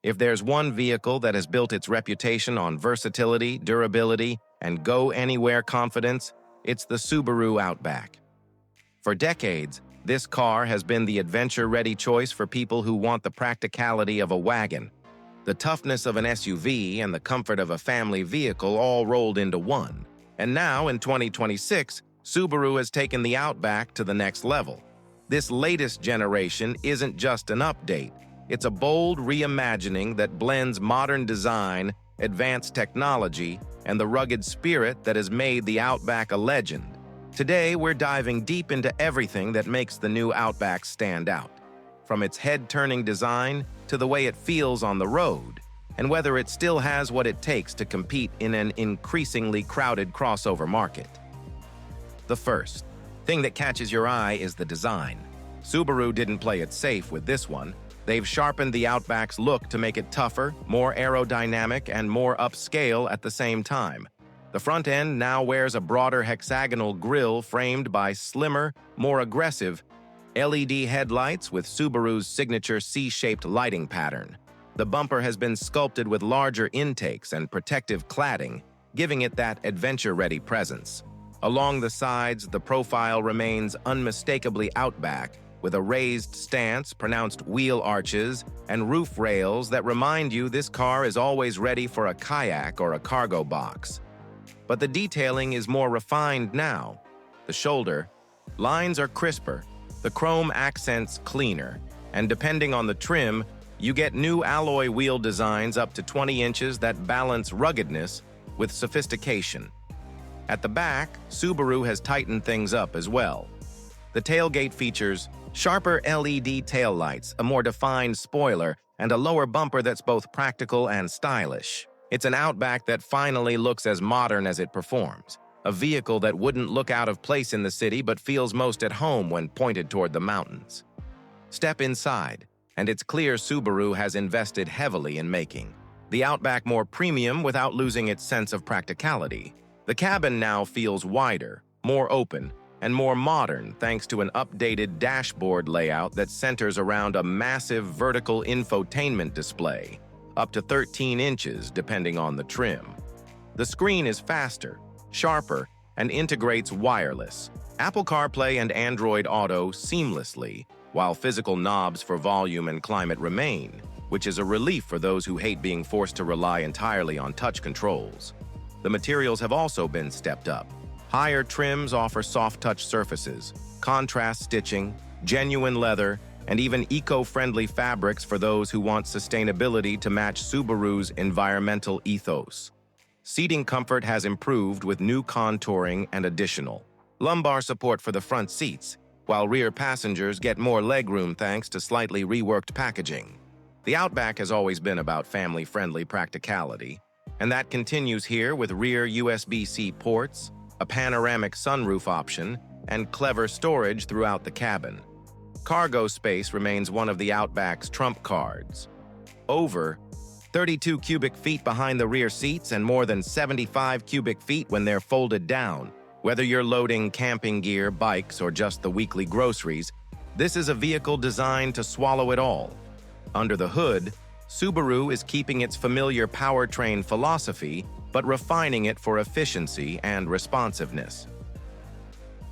If there's one vehicle that has built its reputation on versatility, durability, and go-anywhere confidence, it's the Subaru Outback. For decades, this car has been the adventure-ready choice for people who want the practicality of a wagon, the toughness of an SUV, and the comfort of a family vehicle all rolled into one. And now, in 2026, Subaru has taken the Outback to the next level. This latest generation isn't just an update. It's a bold reimagining that blends modern design, advanced technology, and the rugged spirit that has made the Outback a legend. Today, we're diving deep into everything that makes the new Outback stand out, from its head-turning design to the way it feels on the road, and whether it still has what it takes to compete in an increasingly crowded crossover market. The first thing that catches your eye is the design. Subaru didn't play it safe with this one. They've sharpened the Outback's look to make it tougher, more aerodynamic, and more upscale at the same time. The front end now wears a broader hexagonal grille framed by slimmer, more aggressive LED headlights with Subaru's signature C-shaped lighting pattern. The bumper has been sculpted with larger intakes and protective cladding, giving it that adventure-ready presence. Along the sides, the profile remains unmistakably Outback, with a raised stance, pronounced wheel arches, and roof rails that remind you this car is always ready for a kayak or a cargo box. But the detailing is more refined now. The shoulder lines are crisper, the chrome accents cleaner, and depending on the trim, you get new alloy wheel designs up to 20 inches that balance ruggedness with sophistication. At the back, Subaru has tightened things up as well. The tailgate features sharper LED taillights, a more defined spoiler, and a lower bumper that's both practical and stylish. It's an Outback that finally looks as modern as it performs, a vehicle that wouldn't look out of place in the city but feels most at home when pointed toward the mountains. Step inside, and it's clear Subaru has invested heavily in making the Outback more premium without losing its sense of practicality. The cabin now feels wider, more open, and more modern thanks to an updated dashboard layout that centers around a massive vertical infotainment display, up to 13 inches depending on the trim. The screen is faster, sharper, and integrates wireless, Apple CarPlay and Android Auto seamlessly, while physical knobs for volume and climate remain, which is a relief for those who hate being forced to rely entirely on touch controls. The materials have also been stepped up. Higher trims offer soft-touch surfaces, contrast stitching, genuine leather, and even eco-friendly fabrics for those who want sustainability to match Subaru's environmental ethos. Seating comfort has improved with new contouring and additional lumbar support for the front seats, while rear passengers get more legroom thanks to slightly reworked packaging. The Outback has always been about family-friendly practicality, and that continues here with rear USB-C ports, a panoramic sunroof option, and clever storage throughout the cabin. Cargo space remains one of the Outback's trump cards. Over 32 cubic feet behind the rear seats and more than 75 cubic feet when they're folded down. Whether you're loading camping gear, bikes, or just the weekly groceries, this is a vehicle designed to swallow it all. Under the hood, Subaru is keeping its familiar powertrain philosophy but refining it for efficiency and responsiveness.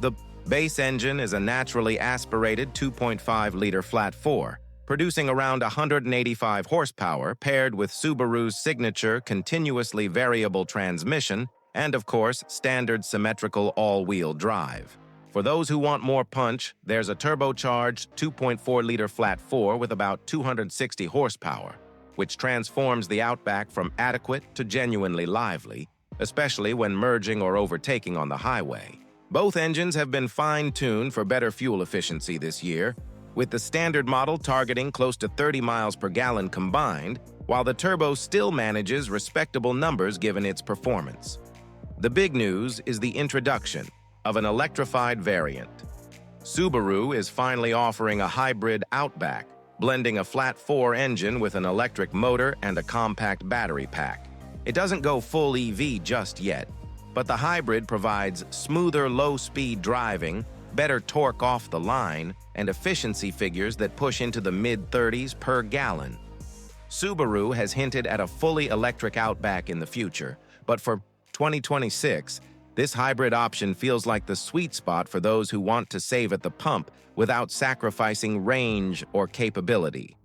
The base engine is a naturally aspirated 2.5-liter flat-4, producing around 185 horsepower paired with Subaru's signature continuously variable transmission and, of course, standard symmetrical all-wheel drive. For those who want more punch, there's a turbocharged 2.4-liter flat-4 with about 260 horsepower, which transforms the Outback from adequate to genuinely lively, especially when merging or overtaking on the highway. Both engines have been fine-tuned for better fuel efficiency this year, with the standard model targeting close to 30 miles per gallon combined, while the turbo still manages respectable numbers given its performance. The big news is the introduction of an electrified variant. Subaru is finally offering a hybrid Outback, blending a flat-4 engine with an electric motor and a compact battery pack. It doesn't go full EV just yet, but the hybrid provides smoother low-speed driving, better torque off the line, and efficiency figures that push into the mid-30s per gallon. Subaru has hinted at a fully electric Outback in the future, but for 2026, this hybrid option feels like the sweet spot for those who want to save at the pump without sacrificing range or capability.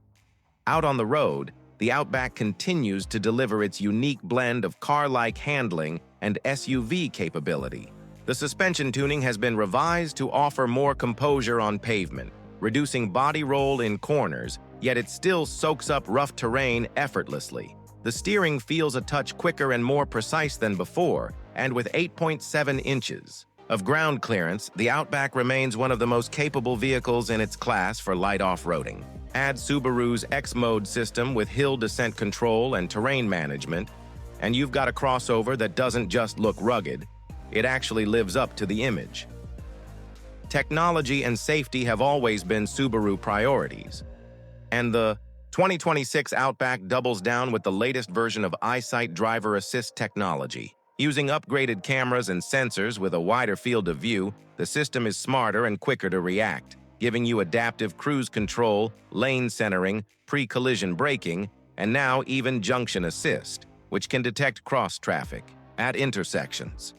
Out on the road, the Outback continues to deliver its unique blend of car-like handling and SUV capability. The suspension tuning has been revised to offer more composure on pavement, reducing body roll in corners, yet it still soaks up rough terrain effortlessly. The steering feels a touch quicker and more precise than before, and with 8.7 inches of ground clearance, the Outback remains one of the most capable vehicles in its class for light off-roading. Add Subaru's X-Mode system with hill descent control and terrain management, and you've got a crossover that doesn't just look rugged, it actually lives up to the image. Technology and safety have always been Subaru priorities, and the 2026 Outback doubles down with the latest version of EyeSight driver assist technology. Using upgraded cameras and sensors with a wider field of view, the system is smarter and quicker to react, giving you adaptive cruise control, lane centering, pre-collision braking, and now even junction assist, which can detect cross-traffic at intersections.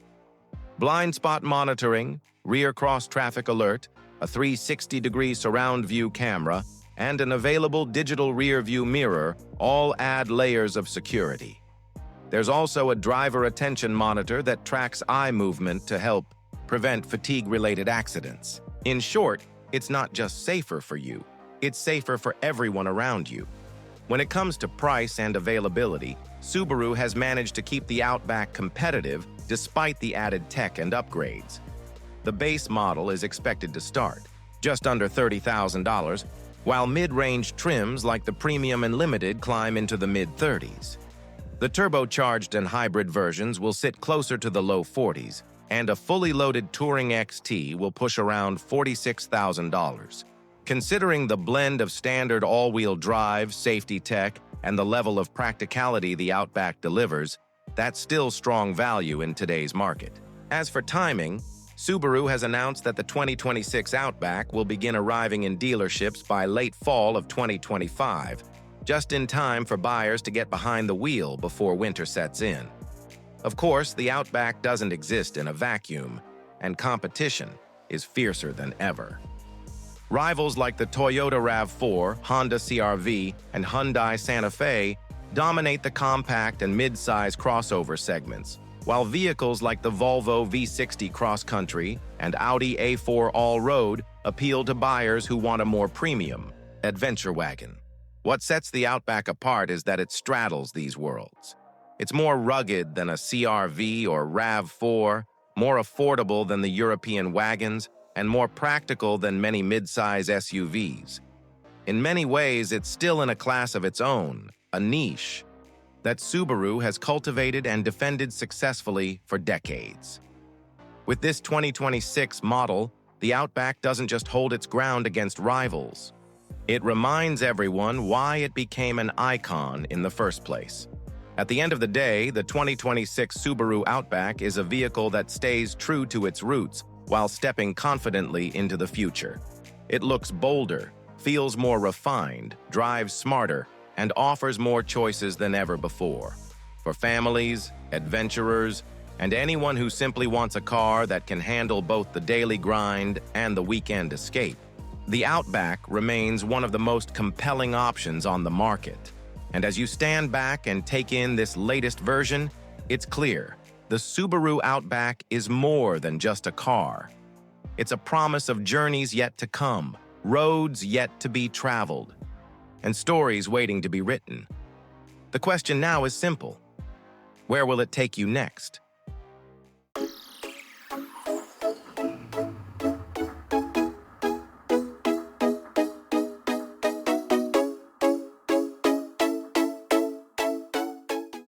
Blind spot monitoring, rear cross-traffic alert, a 360-degree surround view camera, and an available digital rear-view mirror all add layers of security. There's also a driver attention monitor that tracks eye movement to help prevent fatigue-related accidents. In short, it's not just safer for you, it's safer for everyone around you. When it comes to price and availability, Subaru has managed to keep the Outback competitive despite the added tech and upgrades. The base model is expected to start just under $30,000, while mid-range trims like the Premium and Limited climb into the mid-30s. The turbocharged and hybrid versions will sit closer to the low 40s, and a fully loaded Touring XT will push around $46,000. Considering the blend of standard all-wheel drive, safety tech, and the level of practicality the Outback delivers, that's still strong value in today's market. As for timing, Subaru has announced that the 2026 Outback will begin arriving in dealerships by late fall of 2025, just in time for buyers to get behind the wheel before winter sets in. Of course, the Outback doesn't exist in a vacuum, and competition is fiercer than ever. Rivals like the Toyota RAV4, Honda CR-V, and Hyundai Santa Fe dominate the compact and mid-size crossover segments, while vehicles like the Volvo V60 Cross Country and Audi A4 All-Road appeal to buyers who want a more premium adventure wagon. What sets the Outback apart is that it straddles these worlds. It's more rugged than a CR-V or RAV4, more affordable than the European wagons, and more practical than many mid-size SUVs. In many ways, it's still in a class of its own, a niche that Subaru has cultivated and defended successfully for decades. With this 2026 model, the Outback doesn't just hold its ground against rivals. It reminds everyone why it became an icon in the first place. At the end of the day, the 2026 Subaru Outback is a vehicle that stays true to its roots while stepping confidently into the future. It looks bolder, feels more refined, drives smarter, and offers more choices than ever before. For families, adventurers, and anyone who simply wants a car that can handle both the daily grind and the weekend escape, the Outback remains one of the most compelling options on the market. And as you stand back and take in this latest version, it's clear the Subaru Outback is more than just a car. It's a promise of journeys yet to come, roads yet to be traveled, and stories waiting to be written. The question now is simple. Where will it take you next?